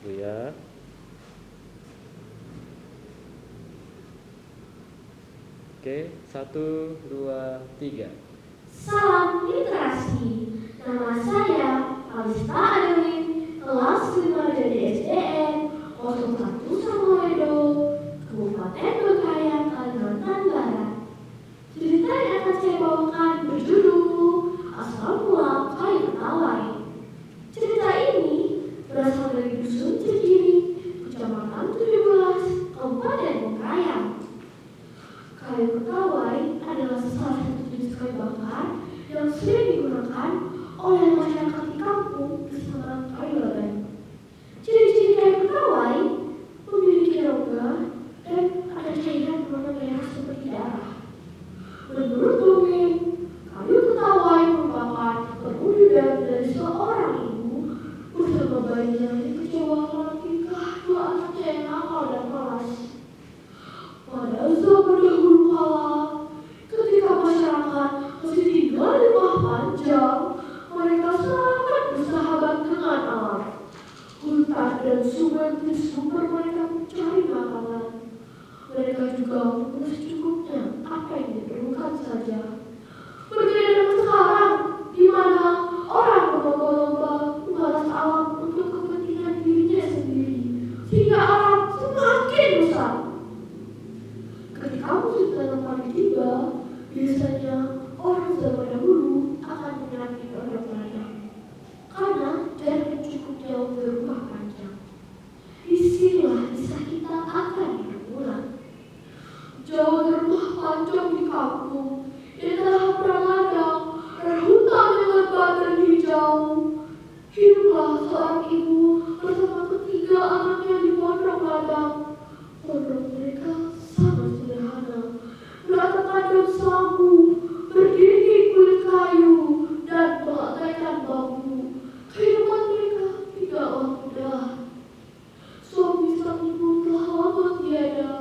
dulu ya. Oke, 1, 2, 3. Salam literasi. Nama saya Alista Adeline, kelas 5 dari SDN 01 Samoedo, Kabupaten Bengkayang, Kalimantan Barat. Cerita yang akan saya bawakan berjudul Asal Mula Kayu Ketawai. Cerita ini berasal dari Dusun Cikini, Kecamatan 17, Kabupaten Bengkayang. Kayu ketawai adalah salah satu jenis kayu bakar yang sering digunakan oleh masyarakat di kampung bersama kayu laban. Ciri-ciri kayu ketawai memiliki rongga dan ada cairan berwarna merah seperti darah. Menurut dongeng, kayu ketawai merupakan perwujudan dari seorang ibu bersama bayinya yang kecewa tingkah dua anaknya yang nakal dan malas. Pada zaman dahulu kala, ketika masyarakat masih tinggal di rumah panjang, mereka sangat bersahabat dengan alam. Hutan dan sungai menjadi sumber mereka mencari makanan. Mereka juga mengurus cukupnya apa yang diperlukan saja. Berbeda dengan sekarang, di mana orang berlomba-lomba membalas alam untuk kepentingan dirinya sendiri, sehingga alam semakin rusak. Ketika musim tanam padi tiba, biasanya orang zaman dahulu akan menyerang ladang-ladang karena jarak yang cukupnya untuk rumah panjang. Disinilah kisah kita akan bermula. Jauh dari rumah panjang di kampung, di tengah perang ladang dan hutan yang lebat dan hijau, hiduplah seorang ibu bersama ketiga anaknya di pondok ladang. Pondok mereka sangat sederhana, beratapkan daun sagu, berdinding kulit kayu, dan berlantaikan bambu. Kehidupan mereka tidaklah mudah. Suami sang ibu telah lama tiada,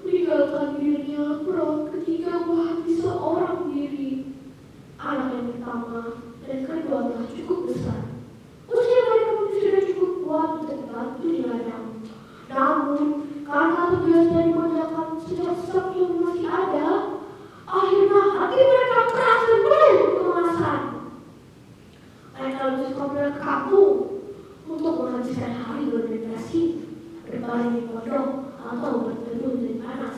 meninggalkan dirinya merawat ketiga buah hati seorang diri. Anak yang pertama dan kedua telah cukup besar. Usia mereka pun sudah cukup kuat untuk membantu di ladang. Namun, karena terbiasa dimanjakan sejak sang ibu masih ada, akhirnya hati mereka keras dan penuh kemalasan. Mereka lebih suka pulang ke kampung untuk menghabiskan hari bermeditasi, berbaring di pondok, atau berteduh di panas.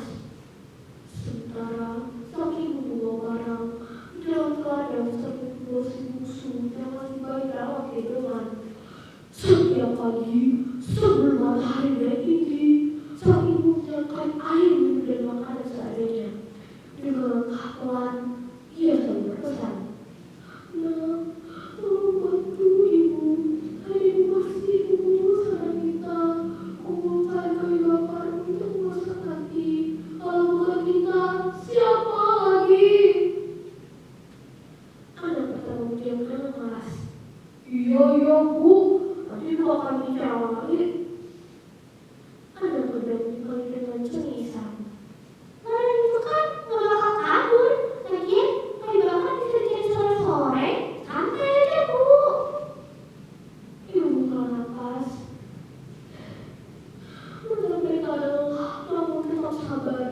Sementara sang ibu membawa barang di dalam ladang sambil membawa si musuh yang masih bayi dalam gendongan. Setiap pagi sebelum matahari naik tinggi, sang ibu menyiapkan air minum dan makanan seadanya. Dengan langkah pelan, ia selalu berpesan, "Nah, tolong bantu ibu. Hari ini masih mengurus anak kita, mengumpulkan kayu bakar untuk memasak nanti. Kalau bukan kita, siapa lagi?" Anak pertama menjawab dengan malas, Iya bu, nanti dulu akan bicara lagi." Anak kedua menyukai dengan cengisan, "Kalian itu kan gak bakal kabur. Lagian kayu bakar bisa jadi sore-sore. Santai aja bu." Ibu buka napas. Menurut mereka adalah kamu tetap sabar.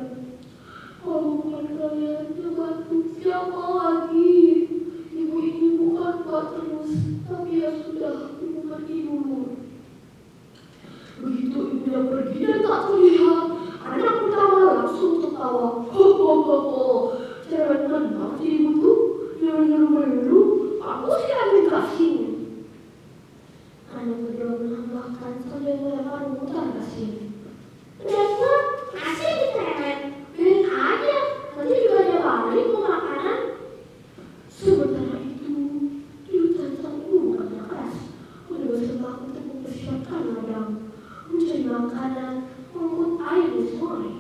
Kalau bukan kalian yang bantu, siapa lagi? Ibu ini bukan buat terus, tapi ya sudah, ibu pergi dulu. Begitu ibunya pergi dan tak terlihat, anak pertama langsung tertawa. Ho, cewek tenang si ibu tuh, nyuruh-nyuruh, aku sih ambil kasih. Anak kedua menambahkan sambil melempar rebutan kasih. Ternyata kasih diteret, biarin aja, nanti juga dia balik mau makanan. Sementara itu, di hutan sang ibu bekerja keras, berdoa untuk mempersiapkan ladang, mencari makanan, mengumpul air di sungai.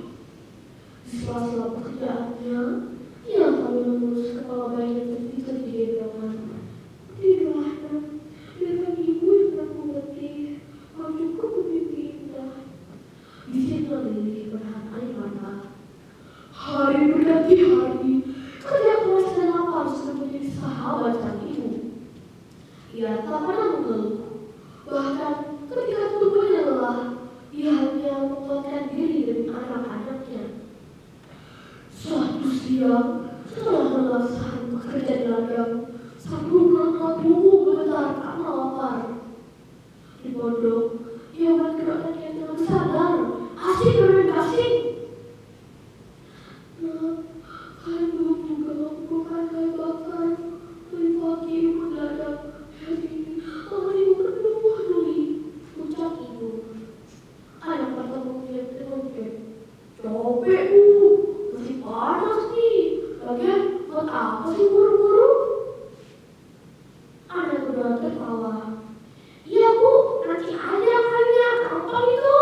Di sela-sela pekerjaannya, ia sambil mengurus kepala bayi yang terpijak di gendongan. Tidurlah nak, biarkan ibu yang mampu mengerti, kau cukup bermimpi indah. Di sini lagi berhan air mata. Hari berganti hari, kerja keras dan lapar sudah menjadi sahabat sang ibu. Ia tak pernah mengeluh, bahkan ketika tubuhnya lelah diri demi anak-anaknya. Suatu siang, setelah melelahkan bekerja di ladang, sang burung tumbuh gemetar karena lapar. Di pondok, ia melihat anaknya dengan sadar, asik bergasing. Nah, kain belum juga bukan kain bakar. Dari pagi ibu ladang, hari ini tangan ibu berdua duri. Ucap ibu. Anak pertama melihat dengan capek bu, masih panas nih. Lagian buat apa sih buru-buru? Anak kedua tertawa. Iya bu, nanti aja kayaknya, gampang itu.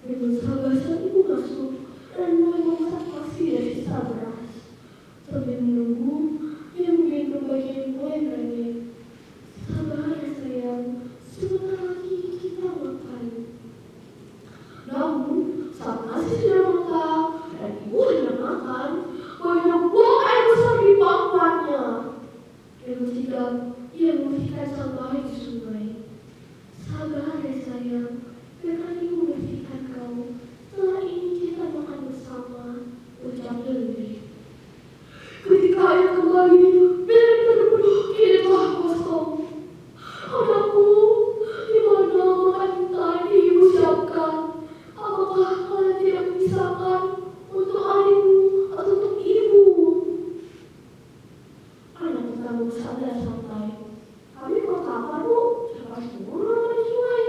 Dengan sabar ibu masuk dan mulai memasak nasi dari sisa beras. Sambil menunggu, ia menggendong bagian mulai merengek. Sabar ya sayang, sebentar lagi kita makan. Namun, saat nasi sudah matang dan ibu hendak makan, banyak buang air besar di bangkuannya. Dengan sigap, ia membersihkan sampah di sungai. Sabar ya sayang, biarkan ibu membersihkan kamu. Setelah ini kita makan bersama, ucap Lili. Ketika ayah kembali, piring terpenuh kini telah kosong. Anakku, di mana makan tadi ibu siapkan? Apakah kalian tidak memisahkan untuk adikmu atau untuk ibu? Anak pertama sadar santai. Kami kok lapar bu, siapa suruh dari sungai?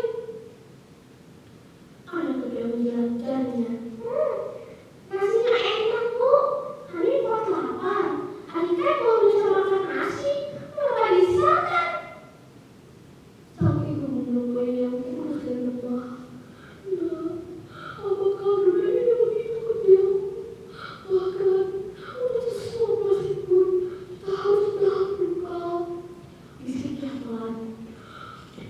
Anak kedua menjelaskannya. Nasinya enak bu, kami kok lapar. Adik kan mau bisa makan nasi, kenapa bisa kan? Sang ibu menunggu yang kurus dan lemah. Nah, apakah dunia ini begitu kejam? Bahkan untuk semua nasib pun kita harus menahan luka. Bisiknya pelan.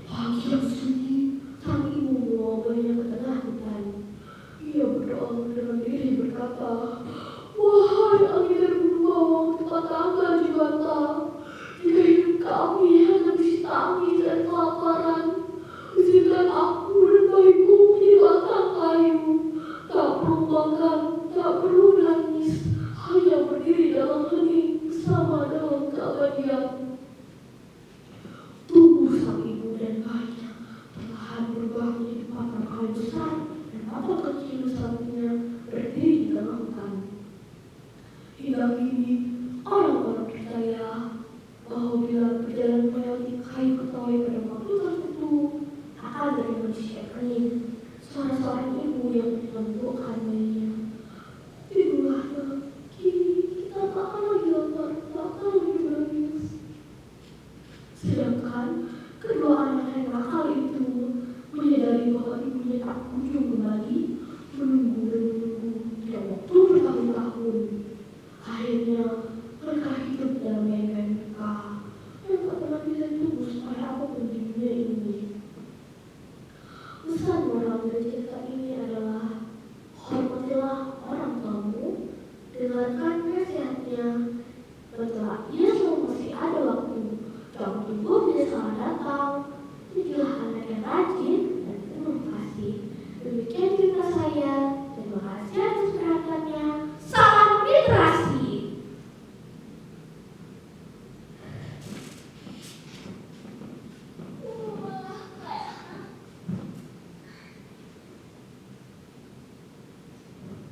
Pagi yang sunyi, sang ibu membawa bayinya ke tengah hutan. Ia berdoa dengan diri berkata, wahai angin dan membawa tempat tangga di bata, jika hidup kami hanya bisa tangis dan kelaparan, izinkan aku dan bayiku menjadi batang kayu, tak perlu makan, tak perlu nangis, hanya berdiri dalam hening bersama dalam keabadian. Tubuh sang ibu dan bayinya perlahan berubah menjadi batang kayu besar dan batang kecil satunya berdiri di tengah hutan. Hingga kini, orang-orang percaya bahwa bila berjalan melewati kayu ketawai pada waktu tertentu akan dari manusia kening, suara seorang ibu yang menentukan bayinya.